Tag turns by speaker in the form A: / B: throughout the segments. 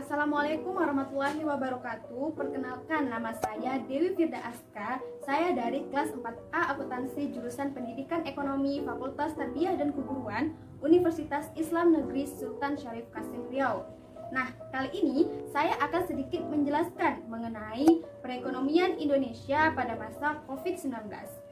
A: Assalamualaikum warahmatullahi wabarakatuh. Perkenalkan, nama saya Dewi Firda Aska. Saya dari kelas 4A Akuntansi jurusan Pendidikan Ekonomi Fakultas Tarbiyah dan Keguruan Universitas Islam Negeri Sultan Syarif Kasim Riau. Nah, kali ini saya akan sedikit menjelaskan mengenai perekonomian Indonesia pada masa COVID-19.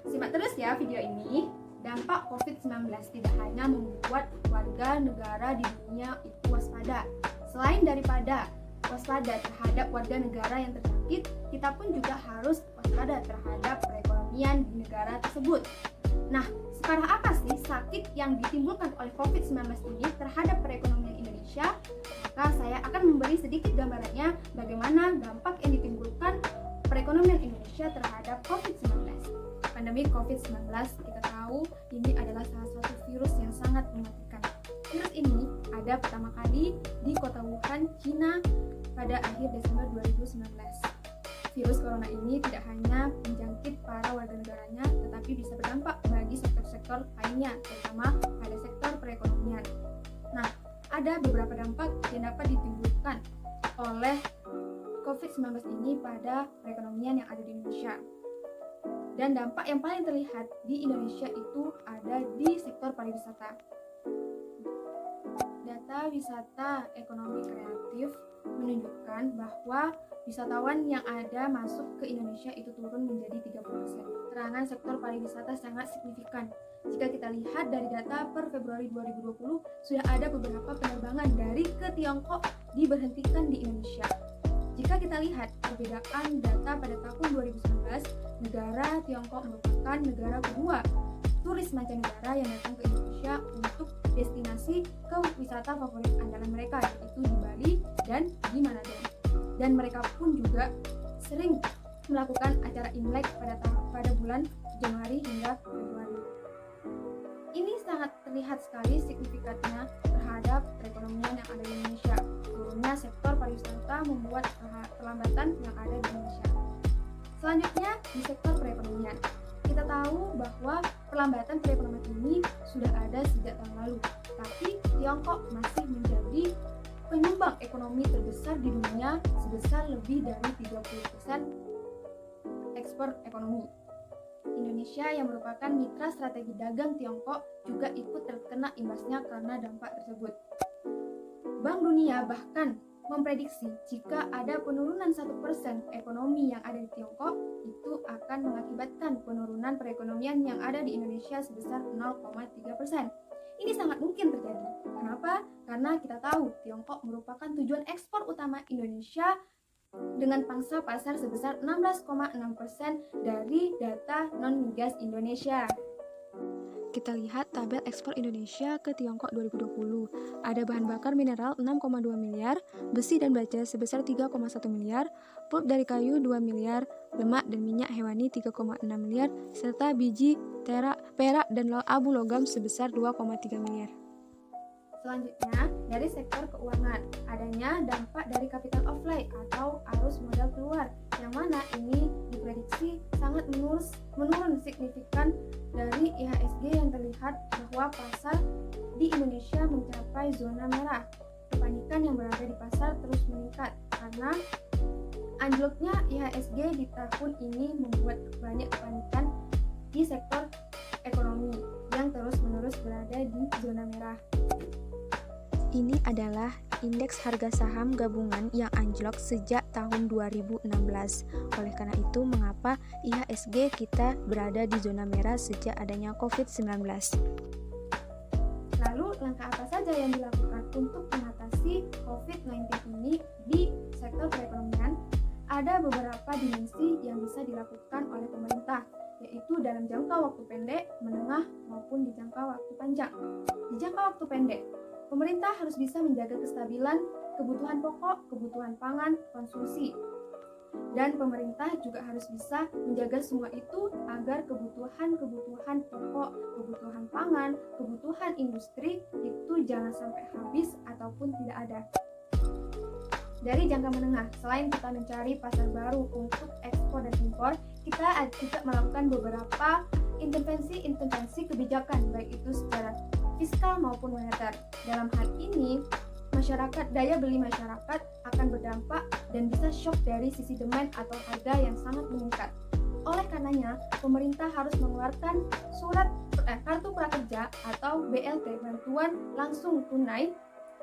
A: Simak terus ya video ini. Dampak COVID-19 tidak hanya membuat warga negara di dunia itu waspada. Selain daripada waspada terhadap warga negara yang terjangkit, kita pun juga harus waspada terhadap perekonomian di negara tersebut. Nah, separah apa sih sakit yang ditimbulkan oleh COVID-19 ini terhadap perekonomian Indonesia? Maka saya akan memberi sedikit gambarannya bagaimana dampak yang ditimbulkan perekonomian Indonesia terhadap COVID-19. Pandemi COVID-19 kita tahu ini adalah salah satu virus yang sangat mematikan. Virus ini ada pertama kali di kota Wuhan, Cina pada akhir Desember 2019. Virus corona ini tidak hanya menjangkit para warga negaranya, tetapi bisa berdampak bagi sektor-sektor lainnya, terutama pada sektor perekonomian. Nah, ada beberapa dampak yang dapat ditimbulkan oleh COVID-19 ini pada perekonomian yang ada di Indonesia. Dan dampak yang paling terlihat di Indonesia itu ada di sektor pariwisata. Data wisata ekonomi kreatif menunjukkan bahwa wisatawan yang ada masuk ke Indonesia itu turun menjadi 30%. Terangan sektor pariwisata sangat signifikan. Jika kita lihat dari data per Februari 2020, sudah ada beberapa penerbangan dari ke Tiongkok diberhentikan di Indonesia. Jika kita lihat perbedaan data pada tahun 2019, negara Tiongkok merupakan negara kedua turis mancanegara yang datang ke Indonesia untuk destinasi ke wisata favorit andalan mereka, yaitu di Bali dan di Manado. Dan mereka pun juga sering melakukan acara Imlek pada bulan Januari hingga Februari. Ini sangat terlihat sekali signifikannya terhadap perekonomian yang ada di Indonesia. Turunnya sektor pariwisata membuat perlambatan yang ada di Indonesia. Selanjutnya di sektor perekonomian. Kita tahu bahwa perlambatan perekonomian ini sudah ada sejak tahun lalu, tapi Tiongkok masih menjadi penyumbang ekonomi terbesar di dunia sebesar lebih dari 30% ekspor ekonomi. Indonesia yang merupakan mitra strategi dagang Tiongkok juga ikut terkena imbasnya karena dampak tersebut. Bank Dunia bahkan memprediksi jika ada penurunan 1% ekonomi yang ada di Tiongkok, itu akan mengakibatkan penurunan perekonomian yang ada di Indonesia sebesar 0,3%. Ini sangat mungkin terjadi. Kenapa? Karena kita tahu Tiongkok merupakan tujuan ekspor utama Indonesia dengan pangsa pasar sebesar 16,6% dari data non-migas Indonesia.
B: Kita lihat tabel ekspor Indonesia ke Tiongkok 2020. Ada bahan bakar mineral 6,2 miliar, besi dan baja sebesar 3,1 miliar, pulp dari kayu 2 miliar, lemak dan minyak hewani 3,6 miliar, serta biji, perak dan abu logam sebesar 2,3 miliar.
A: Selanjutnya, dari sektor keuangan, adanya dampak dari capital outflow atau arus modal keluar, yang mana ini diprediksi sangat menurun signifikan dari IHSG yang terlihat bahwa pasar di Indonesia mencapai zona merah. Kepanikan yang berada di pasar terus meningkat karena anjloknya IHSG di tahun ini membuat banyak kepanikan di sektor ekonomi yang terus-menerus berada di zona merah.
B: Ini adalah indeks harga saham gabungan yang anjlok sejak tahun 2016. Oleh karena itu, mengapa IHSG kita berada di zona merah sejak adanya COVID-19?
A: Lalu, langkah apa saja yang dilakukan untuk mengatasi COVID-19 ini di sektor perekonomian? Ada beberapa dimensi yang bisa dilakukan oleh pemerintah, yaitu dalam jangka waktu pendek, menengah, maupun di jangka waktu panjang. Di jangka waktu pendek, pemerintah harus bisa menjaga kestabilan kebutuhan pokok, kebutuhan pangan, konsumsi. Dan pemerintah juga harus bisa menjaga semua itu agar kebutuhan pokok, kebutuhan pangan, kebutuhan industri itu jangan sampai habis ataupun tidak ada. Dari jangka menengah, selain kita mencari pasar baru untuk ekspor dan impor, kita juga melakukan beberapa intervensi kebijakan, baik itu secara fiskal maupun moneter. Dalam hal ini, daya beli masyarakat akan berdampak dan bisa shock dari sisi demand atau harga yang sangat meningkat. Oleh karenanya, pemerintah harus mengeluarkan surat kartu prakerja atau BLT, bantuan langsung tunai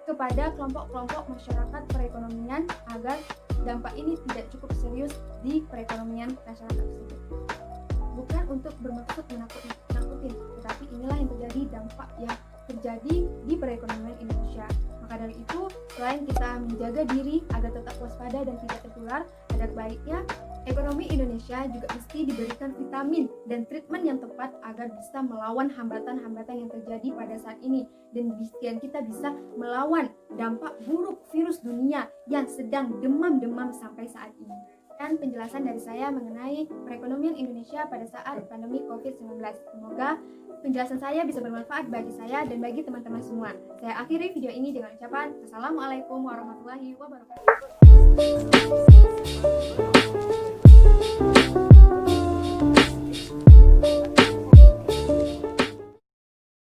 A: kepada kelompok-kelompok masyarakat perekonomian agar dampak ini tidak cukup serius di perekonomian masyarakat tersebut. Bukan untuk bermaksud menakut-nakutin, tetapi inilah yang terjadi, dampak yang terjadi di perekonomian Indonesia. Maka dari itu, selain kita menjaga diri agar tetap waspada dan tidak tertular, ada baiknya ekonomi Indonesia juga mesti diberikan vitamin dan treatment yang tepat agar bisa melawan hambatan-hambatan yang terjadi pada saat ini dan kita bisa melawan dampak buruk virus dunia yang sedang demam-demam sampai saat ini. Dan penjelasan dari saya mengenai perekonomian Indonesia pada saat pandemi COVID-19. Semoga penjelasan saya bisa bermanfaat bagi saya dan bagi teman-teman semua. Saya akhiri video ini dengan ucapan Assalamualaikum warahmatullahi wabarakatuh.